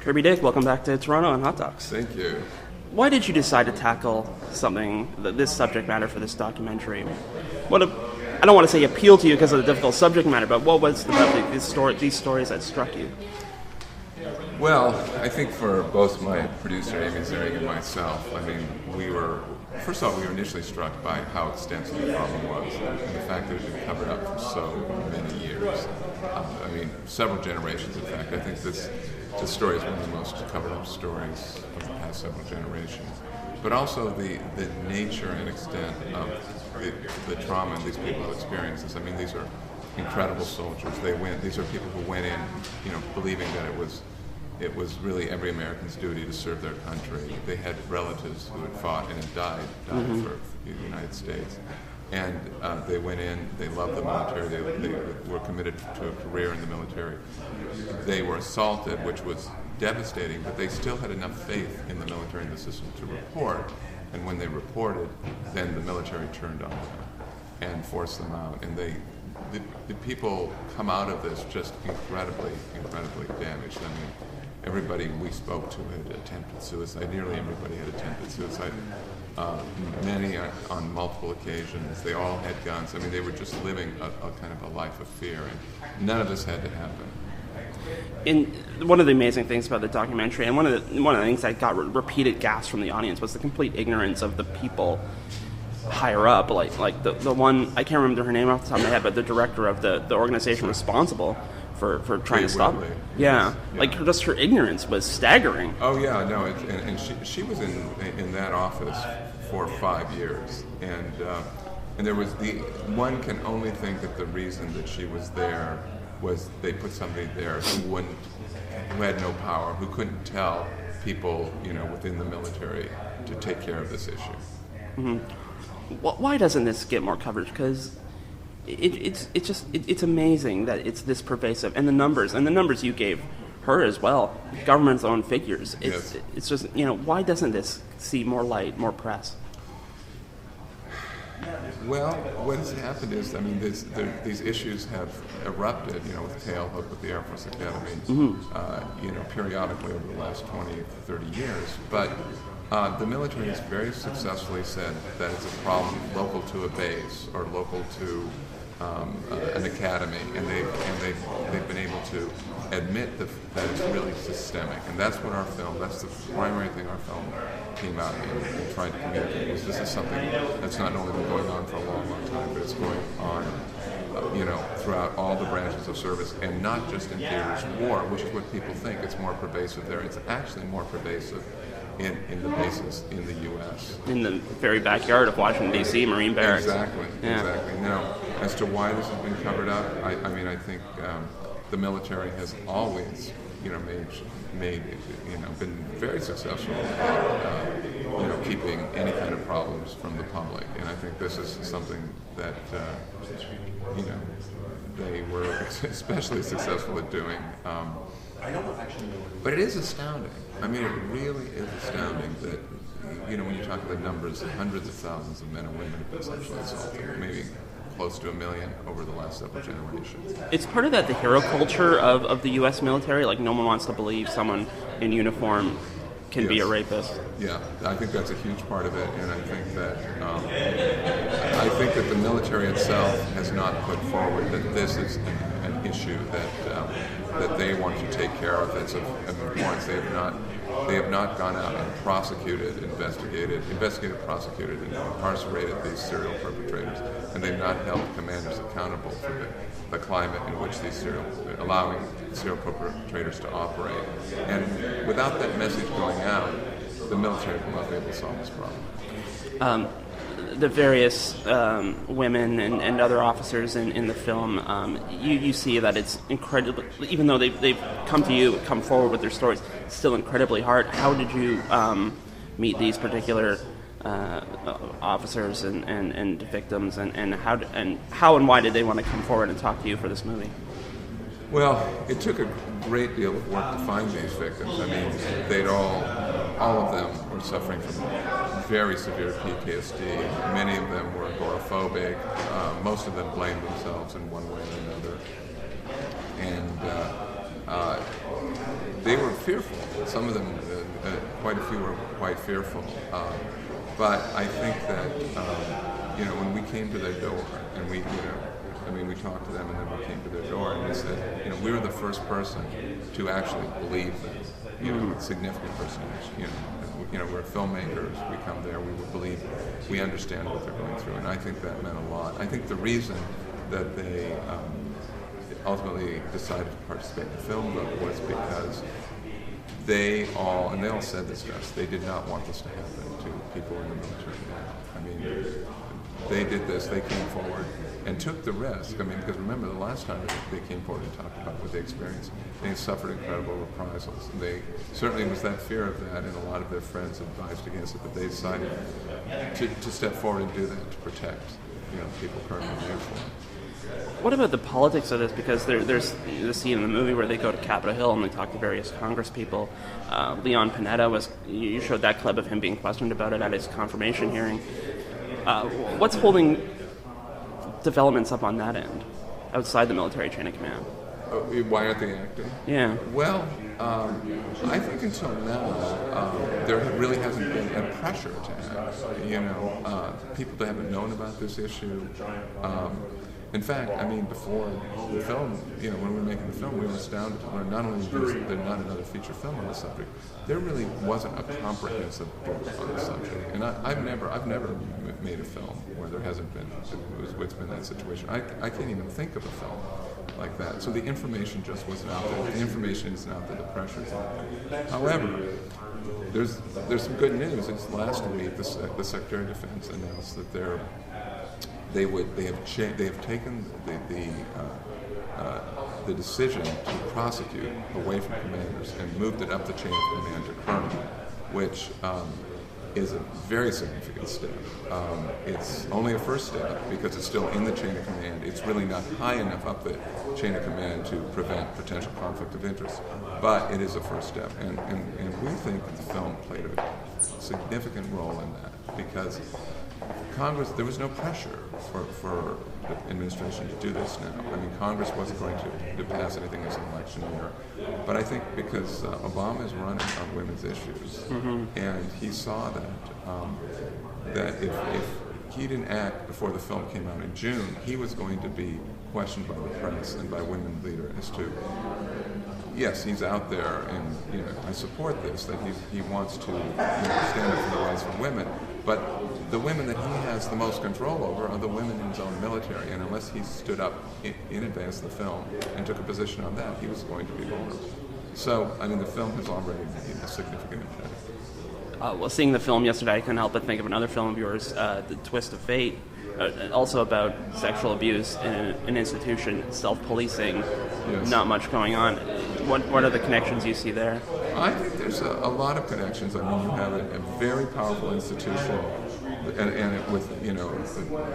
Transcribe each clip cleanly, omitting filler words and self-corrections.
Kirby Dick, welcome back to Toronto on Hot Docs. Thank you. Why did you decide to tackle this subject matter for this documentary? I don't want to say appeal to you because of the difficult subject matter, but what was about these stories that struck you? Well, I think for both my producer, Amy Ziering, and myself, I mean, we were initially struck by how extensive the problem was, and the fact that it had been covered up for so many years. Several generations, in fact. I think this story is one of the most covered up stories of the past several generations. But also the nature and extent of the trauma these people have experienced. I mean, these are incredible soldiers. These are people who went in, believing that it was really every American's duty to serve their country. They had relatives who had fought and had died for the United States. And they went in, they loved the military, they were committed to a career in the military. They were assaulted, which was devastating, but they still had enough faith in the military and the system to report. And when they reported, then the military turned on them and forced them out. And the people come out of this just incredibly, incredibly damaged. I mean, everybody we spoke to had attempted suicide. Nearly everybody had attempted suicide. Many on multiple occasions. They all had guns. I mean, they were just living a kind of a life of fear, and none of this had to happen. And one of the amazing things about the documentary, and one of the things that got repeated gasps from the audience, was the complete ignorance of the people higher up, like the one, I can't remember her name off the top of my head, but the director of the organization responsible for trying to stop it. Yeah, like just her ignorance was staggering. Oh yeah, no, and she was in that office for 5 years, and there was one can only think that the reason that she was there was they put somebody there who had no power, who couldn't tell people within the military to take care of this issue. Mm-hmm. Why doesn't this get more coverage? Because it's amazing that it's this pervasive, and the numbers you gave her as well, government's own figures. It's just why doesn't this see more light, more press? Well, what has happened is, I mean, these issues have erupted, with Tailhook, with the Air Force Academy, periodically over the last 20, 30 years. But the military has very successfully said that it's a problem local to a base or local to an academy, and they've been able to admit that it's really systemic, and that's the primary thing our film came out and tried to communicate, was this is something that's not only been going on for a long, long time, but it's going on throughout all the branches of service, and not just in theaters of war, which is what people think. It's more pervasive there. It's actually more pervasive in the bases in the U.S. In the very backyard of Washington, D.C., Marine Barracks. Exactly. Now, as to why this has been covered up, I think the military has always, been very successful at, keeping any kind of problems from the public. And I think this is something that, they were especially successful at doing. But it is astounding. I mean, it really is astounding that, when you talk about numbers, hundreds of thousands of men and women have been sexually assaulted, maybe close to 1 million over the last several generations. It's part of the hero culture of the U.S. military. Like, no one wants to believe someone in uniform can be a rapist. Yeah, I think that's a huge part of it, and I think that the military itself has not put forward that this is an issue that they want to take care of. That's of importance. They have not gone out and investigated, prosecuted, and incarcerated these serial perpetrators, and they've not held commanders accountable for the climate in which allowing serial perpetrators to operate. And without that message going out, the military will not be able to solve this problem. The various women and other officers in the film, you see that it's incredibly, even though they've come forward with their stories, it's still incredibly hard. How did you meet these particular officers and victims, and how and why did they want to come forward and talk to you for this movie? Well, it took a great deal of work to find these victims. I mean, they'd all of them were suffering from very severe PTSD. Many of them were agoraphobic. Most of them blamed themselves in one way or another. And they were fearful. Some of them, quite a few were quite fearful. But I think that when we came to their door and we talked to them, and then we came to their door and we said, we were the first person to actually believe them. Significant personage. We're filmmakers. We come there. We would believe. We understand what they're going through, and I think that meant a lot. I think the reason that they ultimately decided to participate in the film was because they all said this to us, they did not want this to happen to people in the military. I mean, they did this, they came forward and took the risk. I mean, because remember, the last time they came forward and talked about what they experienced, they suffered incredible reprisals. And they certainly was that fear of that, and a lot of their friends advised against it, but they decided to step forward and do that, to protect people currently in uniform. What about the politics of this? Because there's the scene in the movie where they go to Capitol Hill and they talk to various Congress people. Leon Panetta you showed that clip of him being questioned about it at his confirmation hearing. What's holding developments up on that end, outside the military chain of command? Why aren't they acting? Yeah. Well, I think until now there really hasn't been a pressure to act. People that haven't known about this issue. In fact, I mean, before the film, when we were making the film, we were astounded to learn not only was there not another feature film on the subject, there really wasn't a comprehensive book on the subject. And I've never made a film where there hasn't been, it's been that situation. I can't even think of a film like that. So the information just wasn't out there. The information isn't out there. The pressure's out there. However, there's some good news. It's last week the Secretary of Defense announced that they have taken the decision to prosecute away from commanders and moved it up the chain of command to colonel, which is a very significant step. It's only a first step because it's still in the chain of command. It's really not high enough up the chain of command to prevent potential conflict of interest, but it is a first step, and we think that the film played a significant role in that because Congress, there was no pressure for the administration to do this now. I mean, Congress wasn't going to pass anything as an election year. But I think because Obama is running on women's issues, and he saw that if he didn't act before the film came out in June, he was going to be questioned by the press and by women leaders as to, yes, he's out there, and I support this, that he wants to stand up for the rights of women, but the women that he has the most control over are the women in his own military, and unless he stood up in advance of the film and took a position on that, he was going to be vulnerable. So, I mean, the film has already made a significant impact. Well, seeing the film yesterday, I couldn't help but think of another film of yours, The Twist of Fate, also about sexual abuse in an institution, self-policing, yes. Not much going on. What are the connections you see there? I think there's a lot of connections. I mean, you have a very powerful institution, and it with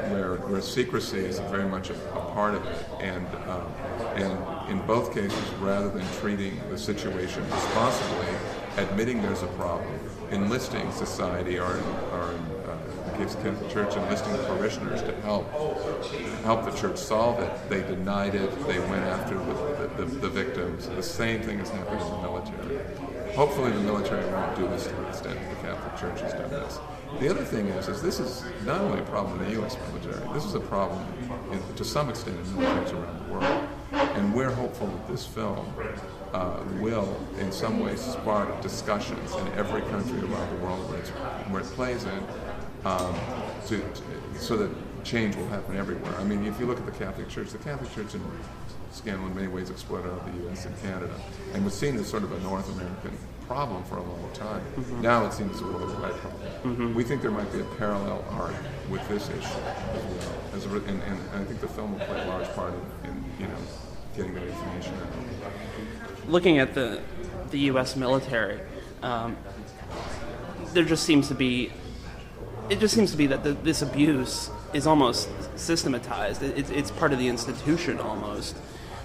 where secrecy is very much a part of it, and in both cases, rather than treating the situation responsibly, admitting there's a problem, enlisting society or in the case of the church, enlisting parishioners to help the church solve it. They denied it. They went after the victims. The same thing has happened in the military. Hopefully the military won't do this to the extent that the Catholic Church has done this. The other thing is this is not only a problem in the U.S. military, this is a problem to some extent in militaries around the world. And we're hopeful that this film will, in some ways, spark discussions in every country around the world where it plays in, so that change will happen everywhere. I mean, if you look at the Catholic Church in scandal in many ways exploded out of the U.S. and Canada, and was seen as sort of a North American problem for a long time. Mm-hmm. Now it seems a worldwide problem. Mm-hmm. We think there might be a parallel arc with this issue as well, and I think the film will play a large part in getting that information out. Looking at the U.S. military, there just seems to be. It just seems to be that this abuse is almost systematized. It's part of the institution almost.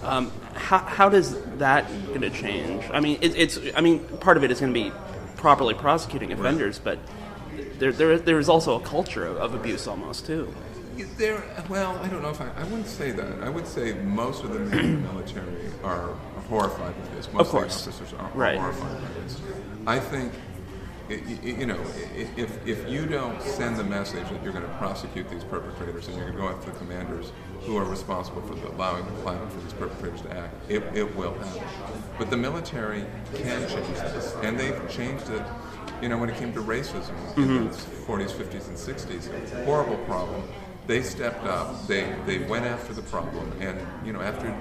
How does that going to change? I mean, part of it is going to be properly prosecuting offenders, right. But there is also a culture of abuse almost too. Well, I don't know if I wouldn't say that. I would say most of the men in the military are horrified with this. Most of course. Of the officers are right. horrified by this. I think, if you don't send the message that you're going to prosecute these perpetrators and you're going to go after the commanders who are responsible for allowing the climate for these perpetrators to act, it will happen. But the military can change this, and they've changed it. When it came to racism in the 40s, 50s, and 60s, horrible problem. They stepped up. They went after the problem, and after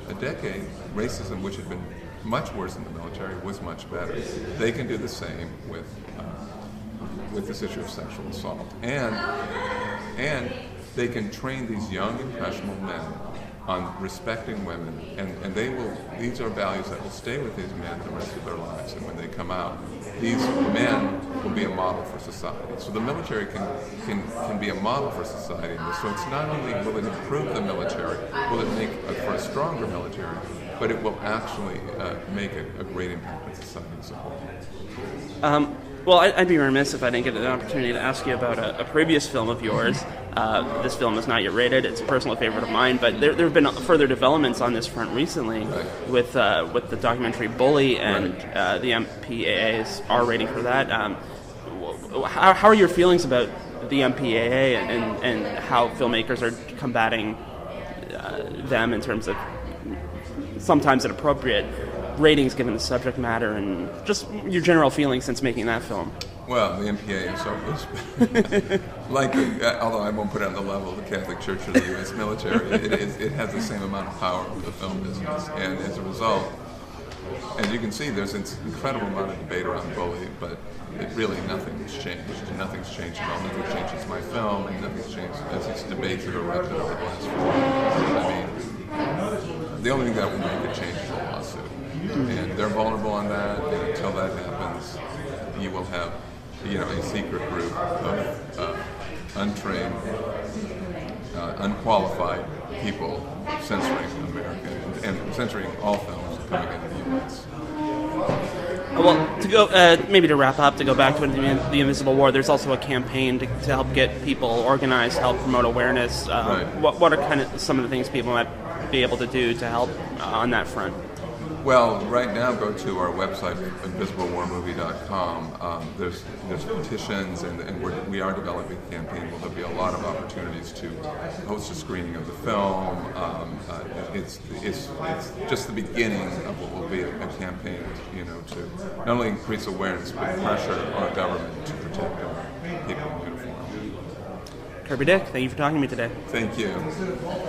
a decade, racism, which had been much worse in the military, was much better. They can do the same with this issue of sexual assault, and they can train these young, impressionable men on respecting women, and these are values that will stay with these men the rest of their lives. And when they come out, these men will be a model for society. So the military can be a model for society in this. So it's not only will it improve the military, will it make for a stronger military, but it will actually make a great impact on society as a whole. Well, I'd be remiss if I didn't get an opportunity to ask you about a previous film of yours. This film is not yet rated. It's a personal favorite of mine, but there have been further developments on this front recently with the documentary Bully and the MPAA's R rating for that. How are your feelings about the MPAA and how filmmakers are combating them in terms of sometimes inappropriate ratings given the subject matter, and just your general feelings since making that film? Well, the MPA is although I won't put it on the level of the Catholic Church or the U.S. military, it has the same amount of power over the film business, and as a result, as you can see, there's an incredible amount of debate around Bully, but nothing's changed. Nothing's changed at all. Nothing changes my film, and nothing's changed as these debates have erupted over the last 4 years. I mean, the only thing that will make a change is a lawsuit. And they're vulnerable on that, and until that happens, you will have, a secret group of untrained, unqualified people censoring America and censoring all films coming into the U.S. Well, to go maybe to wrap up, to go back to the Invisible War, there's also a campaign to help get people organized, help promote awareness. Right. What are kind of some of the things people might be able to do to help on that front? Well, right now, go to our website, invisiblewarmovie.com. There's petitions, and we are developing a campaign where there'll be a lot of opportunities to host a screening of the film. It's just the beginning of what will be a campaign, to not only increase awareness, but pressure our government to protect our people in uniform. Kirby Dick, thank you for talking to me today. Thank you.